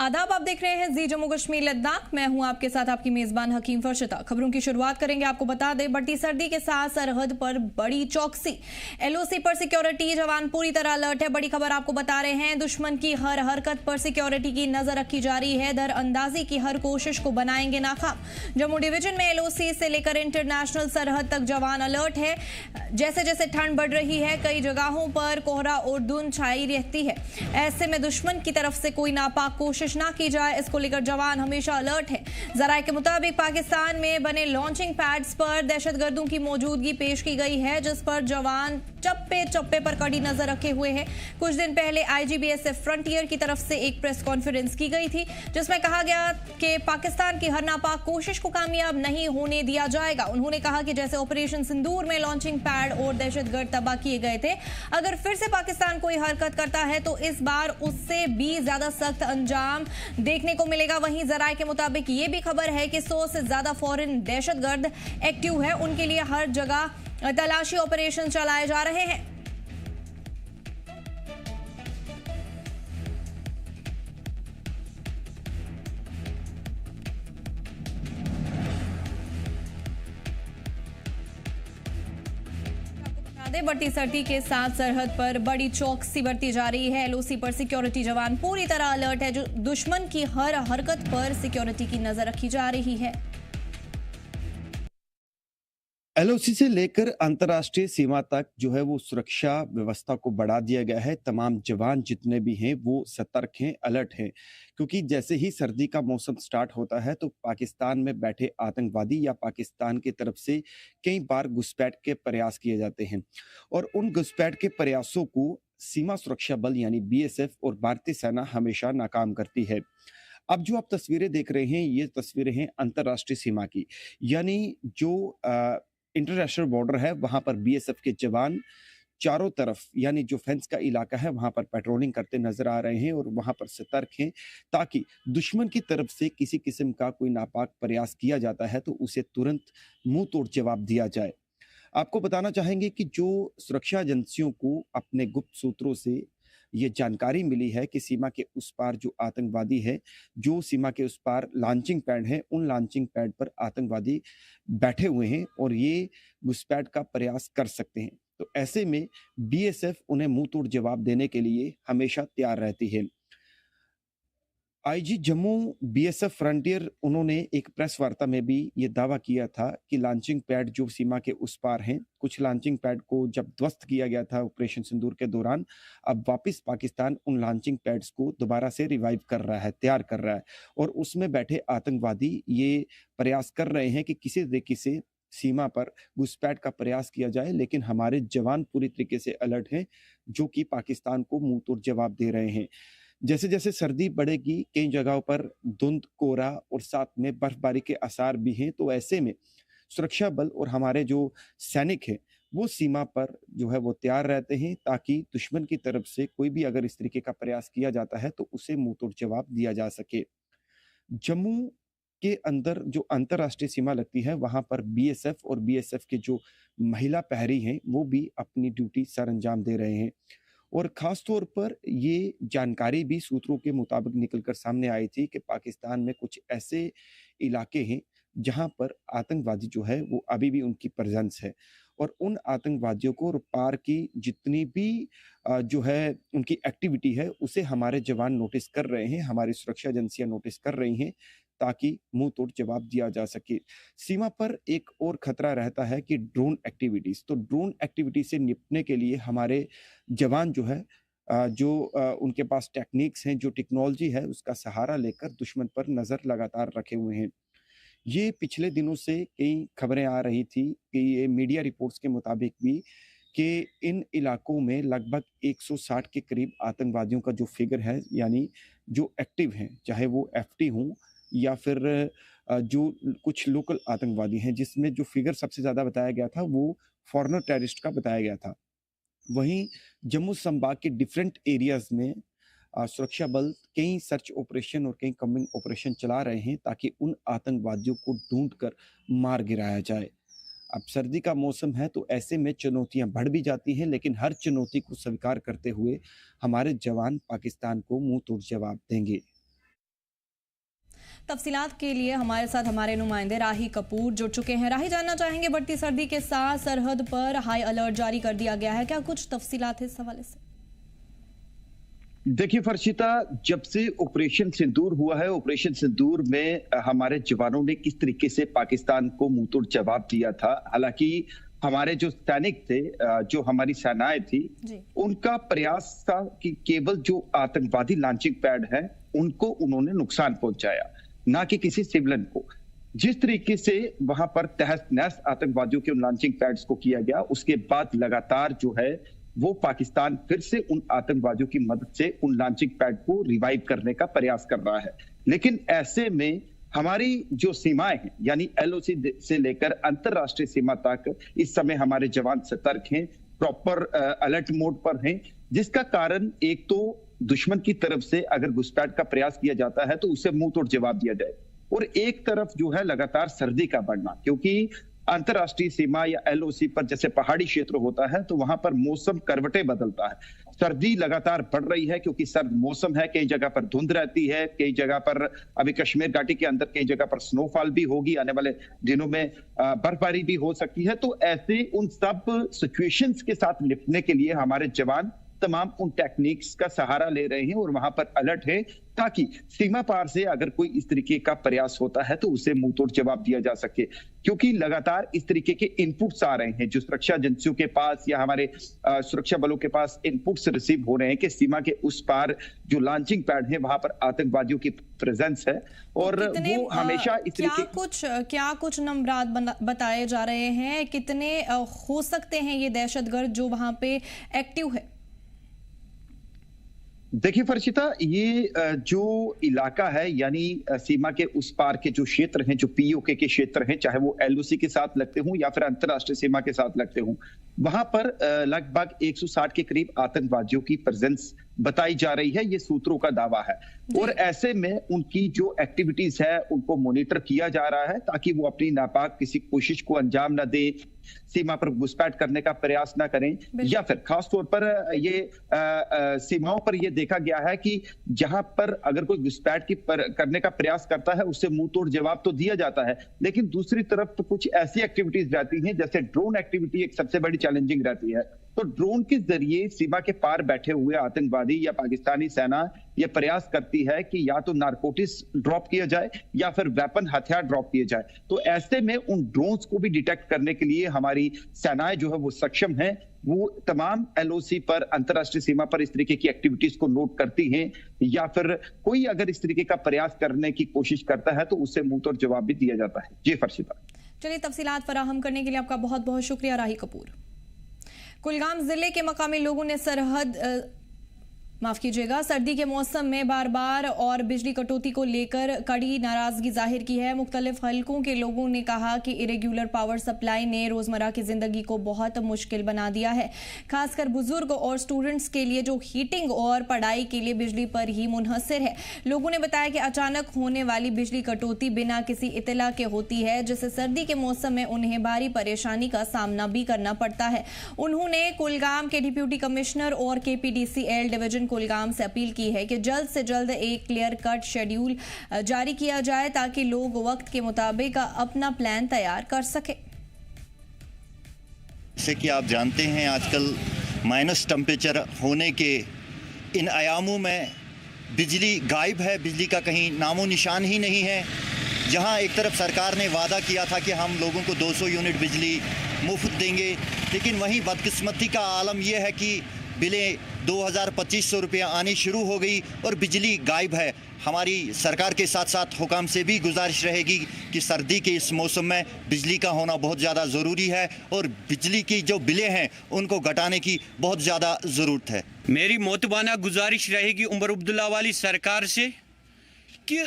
आदाब, आप देख रहे हैं जी जम्मू कश्मीर लद्दाख। मैं हूं आपके साथ आपकी मेजबान हकीम फरशता। खबरों की शुरुआत करेंगे। आपको बता दें, बढ़ती सर्दी के साथ सरहद पर बड़ी चौकसी। एलओसी पर सिक्योरिटी जवान पूरी तरह अलर्ट है। बड़ी खबर आपको बता रहे हैं, दुश्मन की हर हरकत पर सिक्योरिटी की नजर रखी जा रही है। दरअंदाजी की हर कोशिश को बनाएंगे नाकाम। जम्मू डिवीजन में एलओसी से लेकर इंटरनेशनल सरहद तक जवान अलर्ट है। जैसे जैसे ठंड बढ़ रही है, कई जगहों पर कोहरा और धुंध छाई रहती है। ऐसे में दुश्मन की तरफ से कोई नापाक कोशिश ना की जाए, इसको लेकर जवान हमेशा अलर्ट है। जराये के मुताबिक पाकिस्तान में बने लॉन्चिंग पैड्स पर दहशतगर्दों की मौजूदगी पेश की गई है, जिस पर जवान चप्पे चप्पे पर कड़ी नजर रखे हुए हैं। कुछ दिन पहले आईजीबीएसएफ फ्रंटियर की तरफ से एक प्रेस कॉन्फ्रेंस की गई थी, जिसमें कहा गया कि पाकिस्तान की हर नापाक कोशिश को कामयाब नहीं होने दिया जाएगा। उन्होंने कहा कि जैसे ऑपरेशन सिंदूर में लॉन्चिंग पैड और दहशतगर्द तबाह किए गए थे, अगर फिर से पाकिस्तान कोई हरकत करता है तो इस बार उससे भी ज्यादा सख्त अंजाम देखने को मिलेगा। वहीं जराये के मुताबिक ये भी खबर है कि 100 से ज्यादा फॉरेन दहशतगर्द एक्टिव है। उनके लिए हर जगह तलाशी ऑपरेशन चलाए जा रहे हैं। बढ़ती सर्दी के साथ सरहद पर बड़ी चौकसी बरती जा रही है। एलओसी पर सिक्योरिटी जवान पूरी तरह अलर्ट है। जो दुश्मन की हर हरकत पर सिक्योरिटी की नजर रखी जा रही है। एलओसी से लेकर अंतर्राष्ट्रीय सीमा तक जो है वो सुरक्षा व्यवस्था को बढ़ा दिया गया है। तमाम जवान जितने भी हैं वो सतर्क हैं, अलर्ट हैं, क्योंकि जैसे ही सर्दी का मौसम स्टार्ट होता है तो पाकिस्तान में बैठे आतंकवादी या पाकिस्तान की तरफ से कई बार घुसपैठ के प्रयास किए जाते हैं और उन घुसपैठ के प्रयासों को सीमा सुरक्षा बल यानी बीएसएफ और भारतीय सेना हमेशा नाकाम करती है। अब जो आप तस्वीरें देख रहे हैं, ये तस्वीरें हैं अंतर्राष्ट्रीय सीमा की, यानी जो इंटरनेशनल बॉर्डर है वहां पर बीएसएफ के जवान चारों तरफ यानी जो फेंस का इलाका है वहां पर पेट्रोलिंग करते नजर आ रहे हैं और वहां पर सतर्क हैं, ताकि दुश्मन की तरफ से किसी किस्म का कोई नापाक प्रयास किया जाता है तो उसे तुरंत मुंह तोड़ जवाब दिया जाए। आपको बताना चाहेंगे कि जो सुरक्षा एजेंसियों को अपने गुप्त सूत्रों से ये जानकारी मिली है कि सीमा के उस पार जो आतंकवादी है, जो सीमा के उस पार लॉन्चिंग पैड है, उन लॉन्चिंग पैड पर आतंकवादी बैठे हुए हैं और ये घुसपैठ का प्रयास कर सकते हैं। तो ऐसे में बीएसएफ उन्हें मुंह तोड़ जवाब देने के लिए हमेशा तैयार रहती है। आईजी जम्मू बीएसएफ फ्रंटियर उन्होंने एक प्रेस वार्ता में भी ये दावा किया था कि लॉन्चिंग पैड जो सीमा के उस पार हैं, कुछ लॉन्चिंग पैड को जब ध्वस्त किया गया था ऑपरेशन सिंदूर के दौरान, अब वापस पाकिस्तान उन लॉन्चिंग पैड्स को दोबारा से रिवाइव कर रहा है, तैयार कर रहा है और उसमें बैठे आतंकवादी ये प्रयास कर रहे हैं कि किसी तरीके से सीमा पर घुसपैठ का प्रयास किया जाए, लेकिन हमारे जवान पूरी तरीके से अलर्ट हैं, जो कि पाकिस्तान को मुंह तोड़ जवाब दे रहे हैं। जैसे जैसे सर्दी बढ़ेगी, कई जगहों पर धुंध, कोहरा और साथ में बर्फबारी के आसार भी हैं, तो ऐसे में सुरक्षा बल और हमारे जो सैनिक हैं वो सीमा पर जो है वो तैयार रहते हैं, ताकि दुश्मन की तरफ से कोई भी अगर इस तरीके का प्रयास किया जाता है तो उसे मुंह तोड़ जवाब दिया जा सके। जम्मू के अंदर जो अंतर्राष्ट्रीय सीमा लगती है वहां पर बीएसएफ और बीएसएफ के जो महिला प्रहरी हैं वो भी अपनी ड्यूटी सर अंजाम दे रहे हैं और खास तौर पर ये जानकारी भी सूत्रों के मुताबिक निकलकर सामने आई थी कि पाकिस्तान में कुछ ऐसे इलाके हैं जहां पर आतंकवादी जो है वो अभी भी उनकी प्रेजेंस है और उन आतंकवादियों को और पार की जितनी भी जो है उनकी एक्टिविटी है उसे हमारे जवान नोटिस कर रहे हैं, हमारी सुरक्षा एजेंसियां नोटिस कर रही हैं, ताकि मुंह तोड़ जवाब दिया जा सके। सीमा पर एक और खतरा रहता है कि ड्रोन एक्टिविटीज, तो ड्रोन एक्टिविटी से निपटने के लिए हमारे जवान जो है उनके पास टेक्निक्स हैं, जो टेक्नोलॉजी है उसका सहारा लेकर दुश्मन पर नजर लगातार रखे हुए हैं। ये पिछले दिनों से कई खबरें आ रही थी कि ये मीडिया रिपोर्ट्स के मुताबिक भी कि इन इलाकों में लगभग 160 के करीब आतंकवादियों का जो फिगर है, यानी जो एक्टिव हैं, चाहे वो एफटी हों या फिर जो कुछ लोकल आतंकवादी हैं, जिसमें जो फिगर सबसे ज़्यादा बताया गया था वो फॉरेनर टेररिस्ट का बताया गया था। वहीं जम्मू संभाग के डिफरेंट एरियाज में सुरक्षा बल कई सर्च ऑपरेशन और कई कमिंग ऑपरेशन चला रहे हैं, ताकि उन आतंकवादियों को ढूंढ कर मार गिराया जाए। अब सर्दी का मौसम है तो ऐसे में चुनौतियां बढ़ भी जाती हैं, लेकिन हर चुनौती को स्वीकार करते हुए हमारे जवान पाकिस्तान को मुंह तोड़ जवाब देंगे। तफसीलात के लिए हमारे साथ हमारे नुमाइंदे राही कपूर जुड़ चुके हैं। राही, जानना चाहेंगे बढ़ती सर्दी के साथ सरहद पर हाई अलर्ट जारी कर दिया गया है, क्या कुछ तफसीलात है इस हवाले से? देखिए फर्शिता, जब से ऑपरेशन सिंदूर हुआ है, ऑपरेशन सिंदूर में हमारे जवानों ने किस तरीके से पाकिस्तान को मुंहतोड़ जवाब दिया था। हालांकि हमारे जो सैनिक थे, जो हमारी सेनाएं थी, उनका प्रयास था कि केवल जो आतंकवादी लॉन्चिंग पैड है उनको उन्होंने नुकसान पहुंचाया, ना कि किसी सिविलियन को। जिस तरीके से वहां पर तहस नहस आतंकवादियों के उन लॉन्चिंग पैड्स को किया गया, उसके बाद लगातार जो है वो पाकिस्तान फिर से उन आतंकवादियों की मदद से उन लॉन्चिंग पैड को रिवाइव करने का प्रयास कर रहा है। लेकिन ऐसे में हमारी जो सीमाएं हैं, यानी एलओसी से लेकर अंतरराष्ट्रीय सीमा तक इस समय हमारे जवान सतर्क हैं, प्रॉपर अलर्ट मोड पर हैं, जिसका कारण एक तो दुश्मन की तरफ से अगर घुसपैठ का प्रयास किया जाता है तो उसे मुंह तोड़ जवाब दिया जाए, और एक तरफ जो है लगातार सर्दी का बढ़ना, क्योंकि अंतरराष्ट्रीय सीमा या एलओसी पर जैसे पहाड़ी क्षेत्र होता है तो वहां पर मौसम करवटें बदलता है। सर्दी लगातार बढ़ रही है क्योंकि सर्द मौसम है, कई जगह पर धुंध रहती है, कई जगह पर अभी कश्मीर घाटी के अंदर कई जगह पर स्नोफॉल भी होगी, आने वाले दिनों में बर्फबारी भी हो सकती है। तो ऐसे उन सब सिचुएशंस के साथ निपटने के लिए हमारे जवान तमाम उन टेक्निक्स का सहारा ले रहे हैं और वहां पर अलर्ट है, ताकि सीमा पार से अगर कोई इस तरीके का प्रयास होता है तो उसे मुंहतोड़ जवाब दिया जा सके। क्योंकि लगातार इस तरीके के इनपुट्स आ रहे हैं, जो सुरक्षा एजेंसियों के पास या हमारे सुरक्षा बलों के पास इनपुट्स रिसीव हो रहे हैं कि सीमा के उस पार जो लॉन्चिंग पैड है वहां पर आतंकवादियों की प्रेजेंस है, और वो हमेशा इस तरीके क्या कुछ नंबरात बताए जा रहे हैं, कितने हो सकते हैं ये दहशतगर्द जो वहां पे एक्टिव है? देखिए फर्शिता, ये जो इलाका है, यानी सीमा के उस पार के जो क्षेत्र हैं, जो पीओके के क्षेत्र हैं, चाहे वो एलओसी के साथ लगते हों या फिर अंतरराष्ट्रीय सीमा के साथ लगते हों, वहां पर लगभग 160 के करीब आतंकवादियों की प्रेजेंस बताई जा रही है, ये सूत्रों का दावा है। और ऐसे में उनकी जो एक्टिविटीज है उनको मॉनिटर किया जा रहा है, ताकि वो अपनी नापाक किसी कोशिश को अंजाम न दे, सीमा पर घुसपैठ करने का प्रयास ना करें, या फिर खासतौर पर ये सीमाओं पर ये देखा गया है कि जहां पर अगर कोई घुसपैठ करने का प्रयास करता है उससे मुंह तोड़ जवाब तो दिया जाता है, लेकिन दूसरी तरफ तो कुछ ऐसी एक्टिविटीज रहती हैं, जैसे ड्रोन एक्टिविटी एक सबसे बड़ी चैलेंजिंग रहती है। तो ड्रोन के जरिए सीमा के पार बैठे हुए आतंकवादी या पाकिस्तानी सेना यह प्रयास करती है कि या तो नारकोटिक्स ड्रॉप किया जाए या फिर वेपन हथियार ड्रॉप किए जाए। तो ऐसे में उन ड्रोन्स को भी डिटेक्ट करने के लिए हमारी सेनाएं जो है वो सक्षम है, वो तमाम एलओसी पर अंतरराष्ट्रीय सीमा पर इस तरीके की एक्टिविटीज को नोट करती हैं, या फिर कोई अगर इस तरीके का प्रयास करने की कोशिश करता है तो उससे मुंहतोड़ जवाब भी दिया जाता है। जी फर्शिता। चलिए, तफसीलात फराहम करने के लिए आपका बहुत बहुत शुक्रिया राही कपूर। कुलगाम जिले के मकामी लोगों ने सर्दी के मौसम में बार बार और बिजली कटौती को लेकर कड़ी नाराजगी जाहिर की है। मुख्तलिफ हलकों के लोगों ने कहा कि इरेगुलर पावर सप्लाई ने रोजमर्रा की जिंदगी को बहुत मुश्किल बना दिया है, खासकर बुजुर्ग और स्टूडेंट्स के लिए जो हीटिंग और पढ़ाई के लिए बिजली पर ही मुनहसर है। लोगों ने बताया कि अचानक होने वाली बिजली कटौती बिना किसी इत्तला के होती है, जिससे सर्दी के मौसम में उन्हें भारी परेशानी का सामना भी करना पड़ता है। उन्होंने कुलगाम के डिप्यूटी कमिश्नर और KPDCL डिवीजन कुलगाम से अपील की है कि जल्द से जल्द एक क्लियर कट शेड्यूल जारी किया जाए, ताकि लोग वक्त के मुताबिक अपना प्लान तैयार कर सके। जैसे कि आप जानते हैं, आजकल माइनस टेम्परेचर होने के इन आयामों में बिजली गायब है, बिजली का कहीं नामो निशान ही नहीं है। जहां एक तरफ सरकार ने वादा किया था कि हम लोगों को 200 यूनिट बिजली मुफ्त देंगे, लेकिन वहीं बदकिस्मती का आलम यह है कि बिलें 2,000-2,500 रुपया आनी शुरू हो गई और बिजली गायब है। हमारी सरकार के साथ साथ हुकाम से भी गुजारिश रहेगी कि सर्दी के इस मौसम में बिजली का होना बहुत ज़्यादा ज़रूरी है और बिजली की जो बिलें हैं उनको घटाने की बहुत ज़्यादा ज़रूरत है। मेरी मोतबाना गुजारिश रहेगी उमर अब्दुल्ला वाली सरकार से कि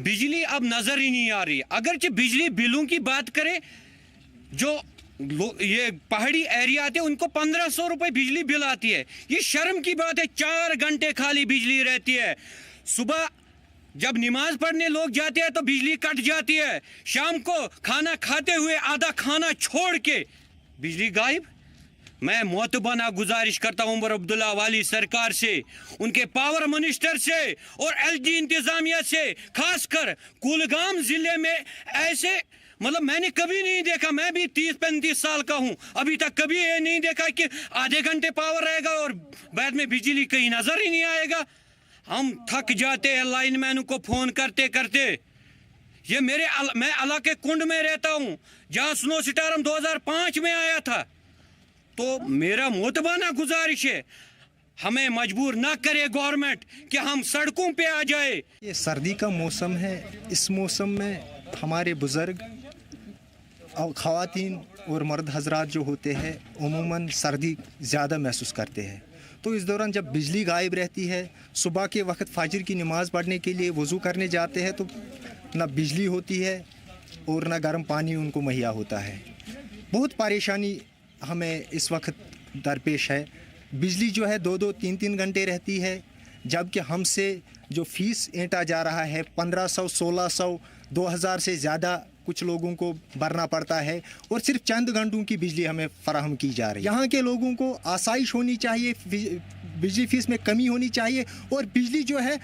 बिजली अब नज़र ही नहीं आ रही। अगरचे बिजली बिलों की बात करें, जो ये पहाड़ी एरिया आते हैं उनको 1,500 रुपए बिजली बिल आती है। ये शर्म की बात है, 4 घंटे खाली बिजली रहती है। सुबह जब नमाज पढ़ने लोग जाते हैं तो बिजली कट जाती है, शाम को खाना खाते हुए आधा खाना छोड़ के बिजली गायब। मैं मोतबाना गुजारिश करता हूं उमर अब्दुल्ला वाली सरकार से, उनके पावर मिनिस्टर से और एलजी इंतजामिया से, खासकर कुलगाम जिले में ऐसे मतलब मैंने कभी नहीं देखा, मैं भी 30-35 साल का हूं, अभी तक कभी ये नहीं देखा कि आधे घंटे पावर रहेगा और बाद में बिजली कहीं नजर ही नहीं आएगा। हम थक जाते हैं लाइनमैन को फोन करते करते। ये मैं इलाके कुंड में रहता हूं जहां स्नो स्टार्म 2005 में आया था। तो मेरा मोतबाना गुजारिश है, हमें मजबूर ना करे गवर्नमेंट कि हम सड़कों पे आ जाए। ये सर्दी का मौसम है, इस मौसम में हमारे बुजुर्ग और ख़वातीन और मर्द हजरात जो होते हैं उमूमन सर्दी ज़्यादा महसूस करते हैं। तो इस दौरान जब बिजली गायब रहती है, सुबह के वक्त फजर की नमाज़ पढ़ने के लिए वज़ू करने जाते हैं तो ना बिजली होती है और ना गर्म पानी उनको मुहैया होता है। बहुत परेशानी हमें इस वक्त दरपेश है। बिजली जो है 2-2, 3-3 घंटे रहती है, जबकि हमसे जो फ़ीस ऐंठा जा रहा है 1500, 1600, 2000 से ज़्यादा कुछ लोगों को भरना पड़ता है और सिर्फ चंद घंटों की बिजली हमें फराहम की जा रही है। यहाँ के लोगों को आसाइश होनी चाहिए, बिजली फ़ीस में कमी होनी चाहिए और बिजली जो है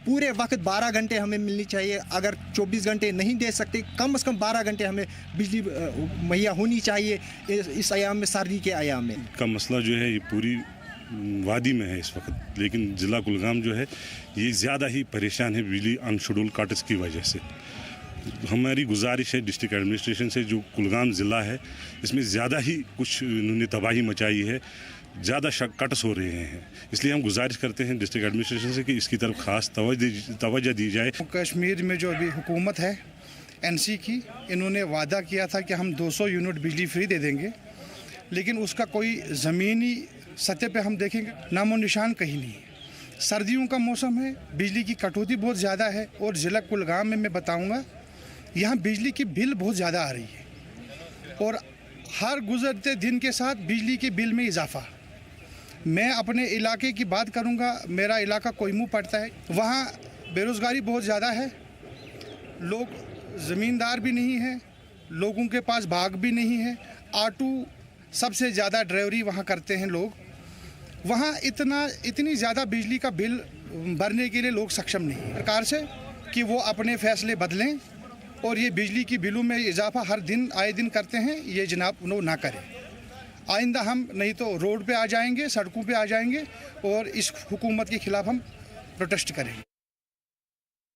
पूरे वक्त 12 घंटे हमें मिलनी चाहिए। अगर 24 घंटे नहीं दे सकते, कम से कम 12 घंटे हमें बिजली मुहैया होनी चाहिए इस आयाम में, सर्दी के आयाम में। का मसला जो है ये पूरी वादी में है इस वक्त, लेकिन ज़िला कुलगाम जो है ये ज़्यादा ही परेशान है बिजली अनशेड्यूल कट्स की वजह से। हमारी गुजारिश है डिस्ट्रिक्ट एडमिनिस्ट्रेशन से, जो कुलगाम ज़िला है इसमें ज़्यादा ही कुछ इन्होंने तबाही मचाई है, ज़्यादा कट्स हो रहे हैं, इसलिए हम गुजारिश करते हैं डिस्ट्रिक्ट एडमिनिस्ट्रेशन से कि इसकी तरफ खास तवज्जो दी जाए। कश्मीर में जो अभी हुकूमत है एनसी की, इन्होंने वादा किया था कि हम 200 यूनिट बिजली फ्री दे देंगे, लेकिन उसका कोई ज़मीनी सतह पे हम देखेंगे नामो निशान कहीं नहीं है। सर्दियों का मौसम है, बिजली की कटौती बहुत ज़्यादा है और ज़िला कुलगाम में मैं बताऊँगा यहाँ बिजली की बिल बहुत ज़्यादा आ रही है और हर गुजरते दिन के साथ बिजली के बिल में इजाफा। मैं अपने इलाके की बात करूंगा, मेरा इलाका कोहिमू पड़ता है, वहाँ बेरोज़गारी बहुत ज़्यादा है, लोग ज़मींदार भी नहीं है, लोगों के पास बाग भी नहीं है, ऑटो सबसे ज़्यादा ड्राइवरी वहाँ करते हैं लोग। वहाँ इतनी ज़्यादा बिजली का बिल भरने के लिए लोग सक्षम नहीं है। सरकार से कि वो अपने फैसले बदलें और ये बिजली की बिलों में इजाफा हर दिन आए दिन करते हैं, ये जनाब वो ना करें। आइंदा हम नहीं तो रोड पे आ जाएंगे, सड़कों पे आ जाएंगे और इस हुकूमत के खिलाफ हम प्रोटेस्ट करेंगे।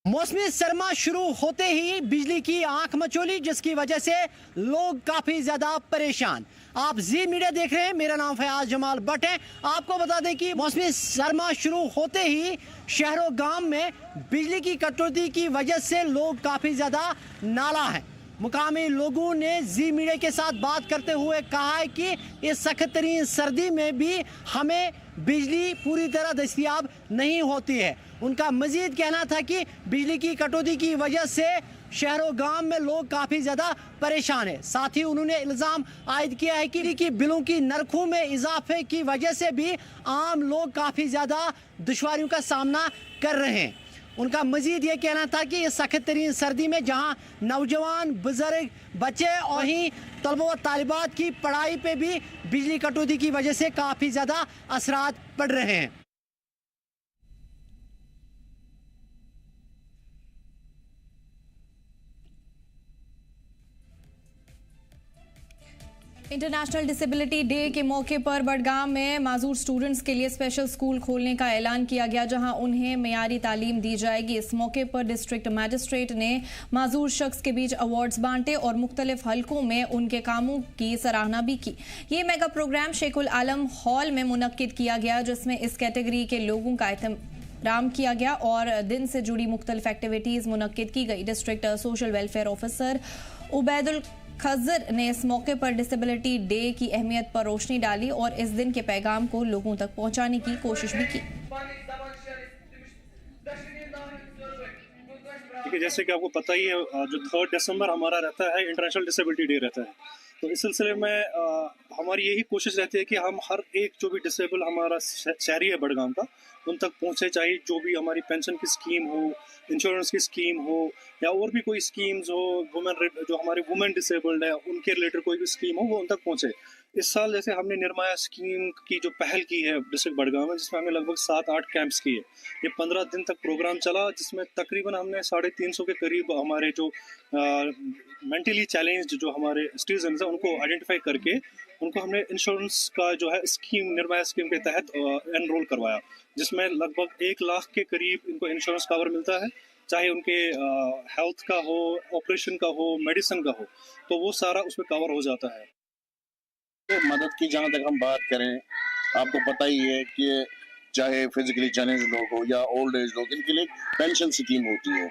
मौसमी सरमा शुरू होते ही बिजली की आंख मचोली, जिसकी वजह से लोग काफी ज्यादा परेशान। आप जी मीडिया देख रहे हैं, मेरा नाम फयाज जमाल भट्ट है। आपको बता दें कि मौसमी सरमा शुरू होते ही शहरों गांव में बिजली की कटौती की वजह से लोग काफी ज्यादा नाला हैं। मुकामी लोगों ने जी मीडिया के साथ बात करते हुए कहा है कि इस सख्त तरीन सर्दी में भी हमें बिजली पूरी तरह दस्तयाब नहीं होती है। उनका मजीद कहना था कि बिजली की कटौती की वजह से शहरों गांव में लोग काफ़ी ज़्यादा परेशान हैं। साथ ही उन्होंने इल्ज़ाम आयद किया है कि बिलों की नरखों में इजाफे की वजह से भी आम लोग काफ़ी ज़्यादा दुश्वारियों का सामना कर रहे हैं। उनका मजीद ये कहना था कि इस सख्त तरीन सर्दी में जहां नौजवान, बुजुर्ग, बच्चे और ही तलबा व तालिबात की पढ़ाई पे भी बिजली कटौती की वजह से काफ़ी ज़्यादा असरात पड़ रहे हैं। इंटरनेशनल डिसेबिलिटी डे के मौके पर बडगाम में माजूर स्टूडेंट्स के लिए स्पेशल स्कूल खोलने का ऐलान किया गया, जहां उन्हें मेयारी तालीम दी जाएगी। इस मौके पर डिस्ट्रिक्ट मैजिस्ट्रेट ने माजूर शख्स के बीच अवार्ड्स बांटे और मुख्तलिफ हलकों में उनके कामों की सराहना भी की। ये मेगा प्रोग्राम शेखुल आलम हॉल में मुनक्किद किया गया, जिसमें इस कैटेगरी के लोगों का एहतराम किया गया और दिन से जुड़ी मुख्तलिफ एक्टिविटीज़ मुनक्किद की गई। डिस्ट्रिक्ट सोशल वेलफेयर ऑफिसर उबैदुल खजर ने इस मौके पर डिसेबिलिटी डे की अहमियत पर रोशनी डाली और इस दिन के पैगाम को लोगों तक पहुंचाने की कोशिश भी की। ठीक है, जैसे कि आपको पता ही है, जो 3 दिसंबर हमारा रहता है इंटरनेशनल डिसेबिलिटी डे रहता है, तो इस सिलसिले में हमारी यही कोशिश रहती है कि हम हर एक जो भी डिसेबल हमारा शहरी है बडगाम का, उन तक पहुंचे, चाहे जो भी हमारी पेंशन की स्कीम हो, इंश्योरेंस की स्कीम हो या और भी कोई स्कीम्स हो, जो हमारे वुमेन डिसेबल्ड है उनके रिलेटेड कोई भी स्कीम हो वो उन तक पहुंचे। इस साल जैसे हमने निर्माया स्कीम की जो पहल की है डिस्ट्रिक्ट बडगाम में, जिसमें हमने लगभग 7-8 कैंप्स किए। ये 15 दिन तक प्रोग्राम चला, जिसमें तकरीबन हमने 350 के करीब हमारे जो मेंटली चैलेंज्ड जो हमारे सिटीजन्स हैं उनको आइडेंटिफाई करके उनको हमने इंश्योरेंस का जो है स्कीम, निर्माया स्कीम के तहत एनरोल करवाया, जिसमें लगभग 1 लाख के करीब इनको इंश्योरेंस कवर मिलता है, चाहे उनके हेल्थ का हो, ऑपरेशन का हो, मेडिसिन का हो, तो वो सारा उसमें कवर हो जाता है। मदद की जहाँ तक हम बात करें, आपको पता ही है कि चाहे फिजिकली चैलेंज लोग हो या ओल्ड एज लोग, इनके लिए पेंशन स्कीम होती है।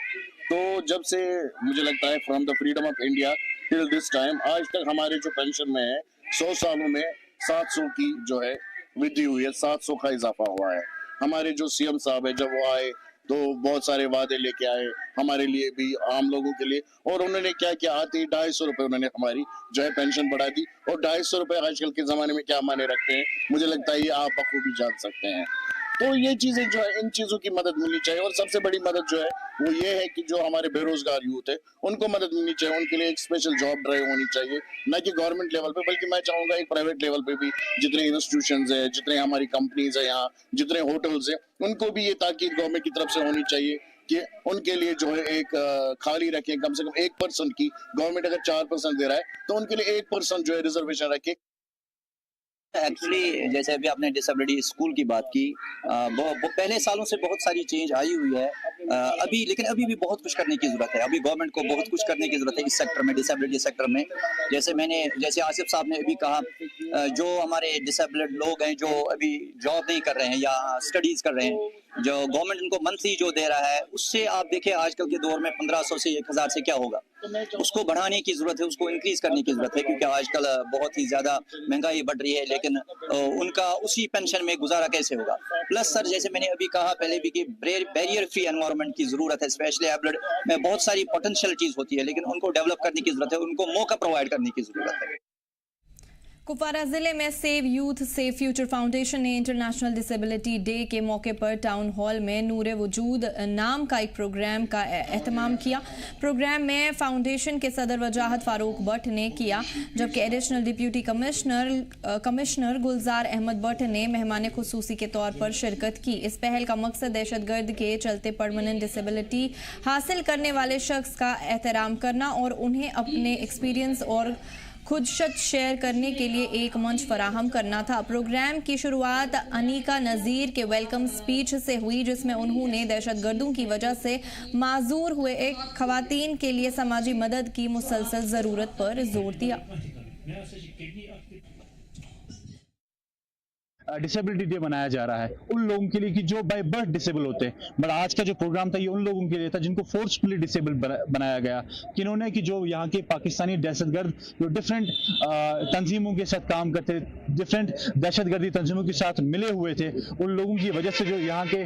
तो जब से मुझे लगता है from the freedom of India till this time, आज तक हमारे जो पेंशन में है 100 सालों में 700 की जो है वृद्धि हुई है, 700 का इजाफा हुआ है। हमारे जो सीएम साहब है जब वो आए तो बहुत सारे वादे लेके आए हमारे लिए भी, आम लोगों के लिए, और उन्होंने क्या किया, आते ही 250 रुपए उन्होंने हमारी जो है पेंशन बढ़ा दी। और 250 रुपए आजकल के जमाने में क्या माने रखते हैं, मुझे लगता है ये आप बखूबी जान सकते हैं। तो ये चीजें जो है, इन चीजों की मदद मिलनी चाहिए। और सबसे बड़ी मदद जो है वो ये है कि जो हमारे बेरोजगार यूथ है उनको मदद मिलनी चाहिए, उनके लिए एक स्पेशल जॉब ड्राइव होनी चाहिए, न कि गवर्नमेंट लेवल पे, बल्कि मैं चाहूंगा एक प्राइवेट लेवल पे भी जितने इंस्टीट्यूशंस है, जितने हमारी कंपनीज है यहाँ, जितने होटल्स है, उनको भी ये ताकीद गवर्नमेंट की तरफ से होनी चाहिए कि उनके लिए जो है एक खाली रखें, कम से कम 1% की, गवर्नमेंट अगर 4% दे रहा है तो उनके लिए 1% जो है रिजर्वेशन रखे। एक्चुअली जैसे अभी आपने डिसेबिलिटी स्कूल की बात की, वो पहले सालों से बहुत सारी चेंज आई हुई है अभी, लेकिन अभी भी बहुत कुछ करने की जरूरत है। अभी गवर्नमेंट को बहुत कुछ करने की जरूरत है इस सेक्टर में, डिसेबिलिटी सेक्टर में। जैसे आसिफ साहब ने अभी कहा, जो हमारे डिसेबल्ड लोग हैं जो अभी जॉब नहीं कर रहे हैं या स्टडीज कर रहे हैं, जो गवर्नमेंट उनको मंथली जो दे रहा है उससे आप देखें आजकल के दौर में 1500 से 1000 से क्या होगा, उसको बढ़ाने की जरूरत है, उसको इंक्रीज करने की जरूरत है, क्योंकि आजकल बहुत ही ज्यादा महंगाई बढ़ रही है, लेकिन उनका उसी पेंशन में गुजारा कैसे होगा। प्लस सर, जैसे मैंने अभी कहा पहले भी कि बैरियर फ्री एनवायरनमेंट की जरूरत है, स्पेशली एबल्ड में बहुत सारी पोटेंशियलिटीज होती है, लेकिन उनको डेवलप करने की जरूरत है, उनको मौका प्रोवाइड करने की जरूरत है। कुपवारा जिले में save youth save future foundation ने इंटरनेशनल डिसेबिलिटी डे के मौके पर टाउन हॉल में नूरे वजूद नाम का एक प्रोग्राम का एहतमाम किया। प्रोग्राम में फाउंडेशन के सदर वजाहत फारूक भट्ट ने किया, जबकि एडिशनल डिप्यूटी कमिश्नर गुलजार अहमद भट्ट ने मेहमान खुसूसी के तौर पर शिरकत की। इस पहल का मकसद दहशतगर्द के चलते परमानेंट डिसेबिलिटी हासिल करने वाले शख्स का एहतराम करना और उन्हें अपने एक्सपीरियंस और खुदशत शेयर करने के लिए एक मंच फराहम करना था। प्रोग्राम की शुरुआत अनीका नज़ीर के वेलकम स्पीच से हुई, जिसमें उन्होंने दहशतगर्दों की वजह से माजूर हुए एक खवातीन के लिए समाजी मदद की मुसलसल ज़रूरत पर जोर दिया। डिसेबिलिटी डे मनाया जा रहा है उन लोगों के लिए कि जो बाय बर्थ डिसेबल होते हैं, बट आज का जो प्रोग्राम था ये उन लोगों के लिए था जिनको फोर्सफुली डिसेबल बनाया गया, किन्होंने कि जो यहाँ के पाकिस्तानी दहशतगर्द जो डिफरेंट तंजीमों के साथ काम करते, डिफरेंट दहशतगर्दी तंजीमों के साथ मिले हुए थे, उन लोगों की वजह से जो यहाँ के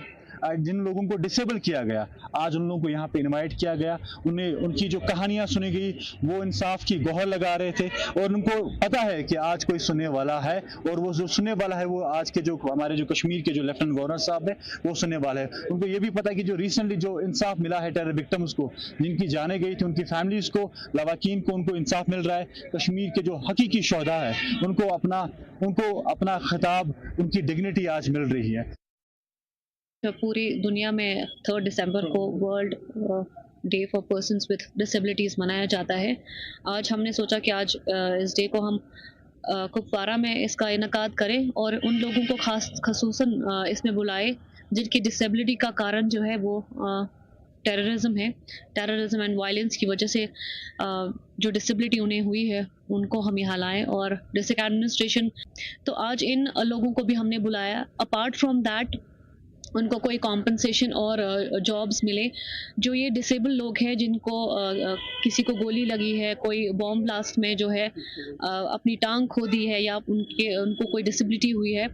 जिन लोगों को डिसेबल किया गया, आज उन लोगों को यहाँ पे इनवाइट किया गया, उन्हें उनकी जो कहानियां सुनी गई, वो इंसाफ की गुहार लगा रहे थे और उनको पता है कि आज कोई सुनने वाला है, और वो जो सुनने वाला है वो आज के जो हमारे जो कश्मीर के जो लेफ्टिनेंट गवर्नर साहब है वो सुनने वाला है। उनको ये भी पता है कि जो रिसेंटली जो इंसाफ मिला है टेरर विक्टिम्स को, जिनकी जाने गई थी, उनकी फैमिलीज को, लवाकीन को, उनको इंसाफ मिल रहा है। कश्मीर के जो हकीकी शोहदा है उनको अपना खिताब, उनकी डिग्निटी आज मिल रही है। पूरी दुनिया में 3 दिसंबर को world day for persons with disabilities मनाया जाता है। आज हमने सोचा कि आज इस डे को हम कुपवारा में इसका इनकाद करें और उन लोगों को खसूसन इसमें बुलाए जिनकी डिसेबिलिटी का कारण जो है वो टेररिज्म है। टेररिज्म एंड वायलेंस की वजह से जो डिसेबिलिटी उन्हें हुई है उनको हम यहाँ लाएँ, और डिस्ट्रिक्ट एडमिनिस्ट्रेशन तो आज इन लोगों को भी हमने बुलाया। अपार्ट फ्रॉम दैट उनको कोई कॉम्पनसेशन और जॉब्स मिले। जो ये डिसेबल लोग हैं जिनको किसी को गोली लगी है, कोई बॉम्ब ब्लास्ट में जो है अपनी टांग खो दी है, या उनको कोई डिसेबिलिटी हुई है,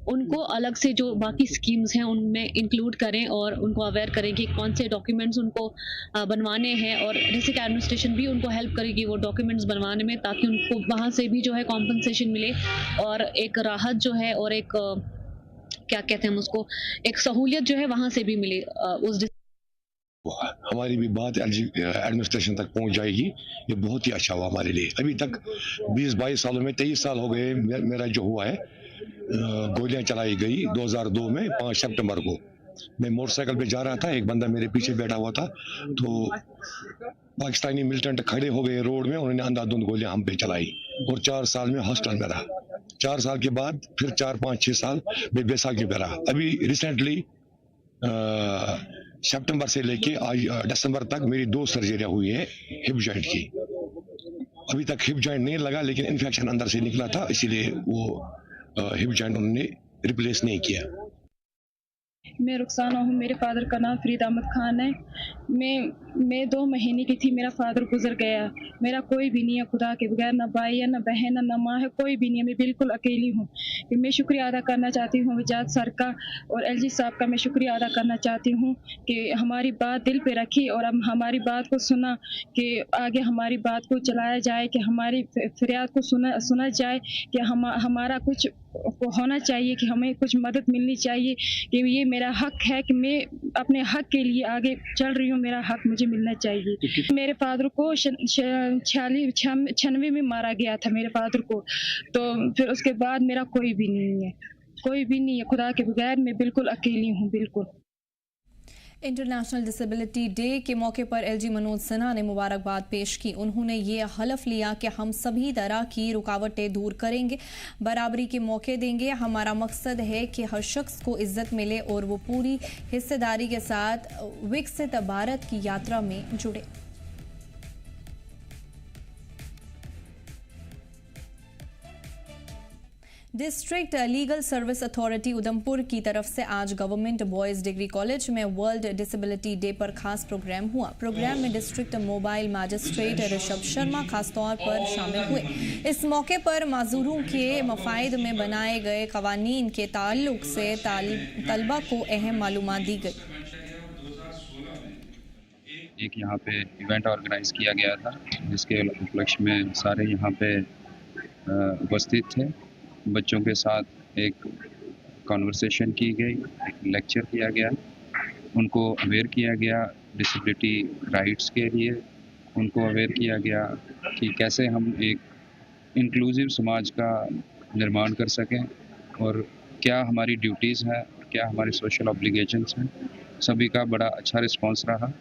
उनको अलग से जो बाकी स्कीम्स हैं उनमें इंक्लूड करें और उनको अवेयर करें कि कौन से डॉक्यूमेंट्स उनको बनवाने हैं, और डिस्ट्रिक्ट एडमिनिस्ट्रेशन भी उनको हेल्प करेगी वो डॉक्यूमेंट्स बनवाने में, ताकि उनको वहाँ से भी जो है कॉम्पनसेशन मिले और एक राहत जो है और एक क्या कहते हैं हम उसको, एक सहूलियत जो है वहाँ से भी मिले उस हमारी भी बात एडमिनिस्ट्रेशन तक पहुंच जाएगी, ये बहुत ही अच्छा हुआ हमारे लिए। अभी तक 20-22 सालों में 23 साल हो गए मेरा जो हुआ है, गोलियां चलाई गई 2002 में 5 सितंबर को। मैं मोटरसाइकिल पे जा रहा था, एक बंदा मेरे पीछे बैठा हुआ था, तो पाकिस्तानी मिलिटेंट खड़े हो गए रोड में, उन्होंने अंधाधुंध गोलियां हम पे चलाई और 4 साल में हॉस्टल में रहा। 4 साल के बाद फिर 4-5-6 साल मैं बैसाखी में रहा। अभी रिसेंटली सितंबर से लेके आज दिसंबर तक मेरी 2 सर्जरियां हुई है हिप जॉइंट की। अभी तक हिप जॉइंट नहीं लगा, लेकिन इन्फेक्शन अंदर से निकला था, इसीलिए वो हिप जॉइंट उन्होंने रिप्लेस नहीं किया। मैं रुखसाना हूँ, मेरे फादर का नाम फरीद अहमद खान है। मैं 2 महीने की थी, मेरा फादर गुजर गया। मेरा कोई भी नहीं है खुदा के बगैर, ना भाई है, ना बहन है, ना माँ है, कोई भी नहीं है। मैं बिल्कुल अकेली हूँ। मैं शुक्रिया अदा करना चाहती हूँ वजाद सर का और एलजी साहब का। मैं शुक्रिया अदा करना चाहती हूँ कि हमारी बात दिल पे रखी और अब हमारी बात को सुना, कि आगे हमारी बात को चलाया जाए, कि हमारी फरियाद को सुना जाए, कि हमारा कुछ होना चाहिए, कि हमें कुछ मदद मिलनी चाहिए, कि ये मेरा हक है, कि मैं अपने हक के लिए आगे चल रही हूँ, मेरा हक मुझे मिलना चाहिए। मेरे फादर को 96 में मारा गया था मेरे फादर को, तो फिर उसके बाद मेरा कोई भी नहीं है खुदा के बगैर। मैं बिल्कुल अकेली हूँ, बिल्कुल। इंटरनेशनल डिसेबिलिटी डे के मौके पर एलजी मनोज सिन्हा ने मुबारकबाद पेश की। उन्होंने ये हलफ लिया कि हम सभी तरह की रुकावटें दूर करेंगे, बराबरी के मौके देंगे। हमारा मकसद है कि हर शख्स को इज्जत मिले और वो पूरी हिस्सेदारी के साथ विकसित भारत की यात्रा में जुड़े। District legal service authority Udhampur की तरफ से आज गवर्नमेंट बॉयज डिग्री कॉलेज में वर्ल्ड डिसेबिलिटी डे पर खास प्रोग्राम हुआ। प्रोग्राम में district mobile magistrate Rishabh Sharma खासतौर पर शामिल हुए। इस मौके पर माजूरों के मफायद में बनाए गए कवानीन के ताल्लुक से तलबा को अहम मालूमात दी गई। एक यहाँ पे इवेंट ऑर्गेनाइज किया गया था, जिसके उपलक्ष्य में सारे यहाँ पे उपस्थित थे। बच्चों के साथ एक कॉन्वर्सेशन की गई, एक लेक्चर किया गया, उनको अवेयर किया गया डिसेबिलिटी राइट्स के लिए। उनको अवेयर किया गया कि कैसे हम एक इंक्लूसिव समाज का निर्माण कर सकें और क्या हमारी ड्यूटीज़ हैं, क्या हमारी सोशल ऑब्लिगेशंस हैं। सभी का बड़ा अच्छा रिस्पांस रहा।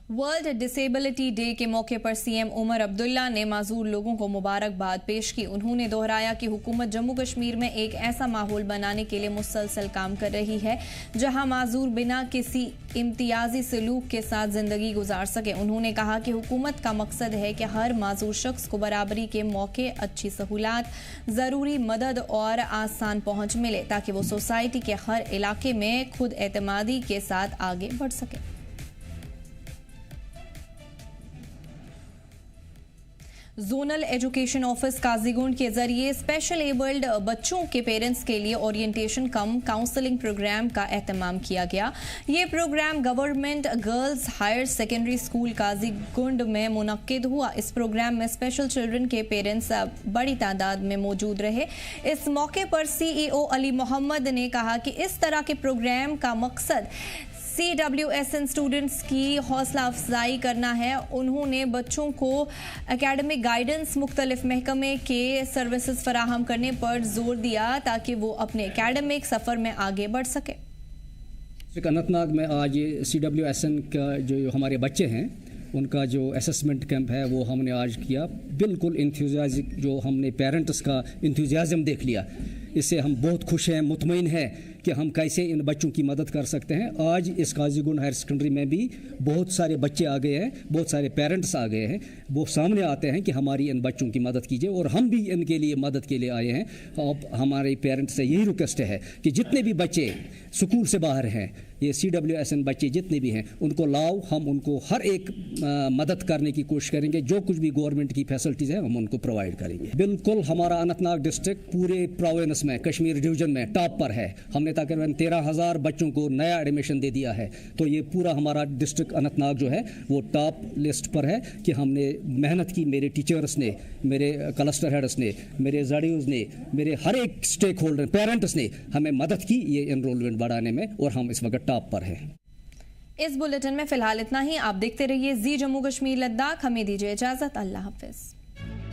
वर्ल्ड डिसेबिलिटी डे के मौके पर सीएम उमर अब्दुल्ला ने माजूर लोगों को मुबारकबाद पेश की। उन्होंने दोहराया कि हुकूमत जम्मू कश्मीर में एक ऐसा माहौल बनाने के लिए मुसलसल काम कर रही है जहां माजूर बिना किसी इम्तियाजी सलूक के साथ जिंदगी गुजार सके। उन्होंने कहा कि हुकूमत का मकसद है कि हर माजूर शख्स को बराबरी के मौके, अच्छी सहूलत, ज़रूरी मदद और आसान पहुँच मिले ताकि वो सोसाइटी के हर इलाके में खुद एतमादी के साथ आगे बढ़ सके। जोनल एजुकेशन ऑफिस काजीगुंड के जरिए स्पेशल एबल्ड बच्चों के पेरेंट्स के लिए ओरिएंटेशन कम काउंसलिंग प्रोग्राम का एहतमाम किया गया। ये programme government girls higher secondary school Qazigund में मुनक्किद हुआ। इस प्रोग्राम में स्पेशल चिल्ड्रन के पेरेंट्स बड़ी तादाद में मौजूद रहे। इस मौके पर सीईओ अली मोहम्मद ने कहा कि इस तरह के प्रोग्राम का मकसद CWSN स्टूडेंट्स की हौसला अफजाई करना है। उन्होंने बच्चों को एकेडमिक गाइडेंस, मुख्तलिफ महकमे के सर्विसेज फराहम करने पर जोर दिया ताकि वो अपने एकेडमिक सफ़र में आगे बढ़ सके। अनंतनाग में आज CWSN का जो हमारे बच्चे हैं उनका जो असेसमेंट कैंप है वो हमने आज किया। बिल्कुल इंथुजियाज़म, जो हमने पेरेंट्स का इंथुजियाज़म देख लिया, इससे हम बहुत खुश हैं, मुतमईन हैं कि हम कैसे इन बच्चों की मदद कर सकते हैं। आज इस काजीगुंड हायर सेकेंडरी में भी बहुत सारे बच्चे आ गए हैं, बहुत सारे पेरेंट्स आ गए हैं, वो सामने आते हैं कि हमारी इन बच्चों की मदद कीजिए और हम भी इनके लिए मदद के लिए आए हैं। अब हमारे पेरेंट्स से यही रिक्वेस्ट है कि जितने भी बच्चे स्कूल से बाहर हैं, ये CWSN बच्चे जितने भी हैं, उनको लाओ, हम उनको हर एक मदद करने की कोशिश करेंगे। जो कुछ भी गवर्नमेंट की फैसिलिटीज़ हैं हम उनको प्रोवाइड करेंगे। बिल्कुल हमारा अनंतनाग डिस्ट्रिक्ट पूरे प्रोविंस में, कश्मीर डिवीज़न में टॉप पर है। हमने तकरीबन 13,000 बच्चों को नया एडमिशन दे दिया है। तो ये पूरा हमारा डिस्ट्रिक्ट अनंतनाग जो है वो टॉप लिस्ट पर है कि हमने मेहनत की। मेरे टीचर्स ने, मेरे क्लस्टर हेड्स ने, मेरे ZDOs ने, मेरे हर एक स्टेक होल्डर, पेरेंट्स ने हमें मदद की ये एनरोलमेंट बढ़ाने में और हम इस वक्त टॉप पर हैं। इस बुलेटिन में फिलहाल इतना ही। आप देखते रहिए जी जम्मू कश्मीर लद्दाख। हमें दीजिए इजाजत। अल्लाह हाफिज।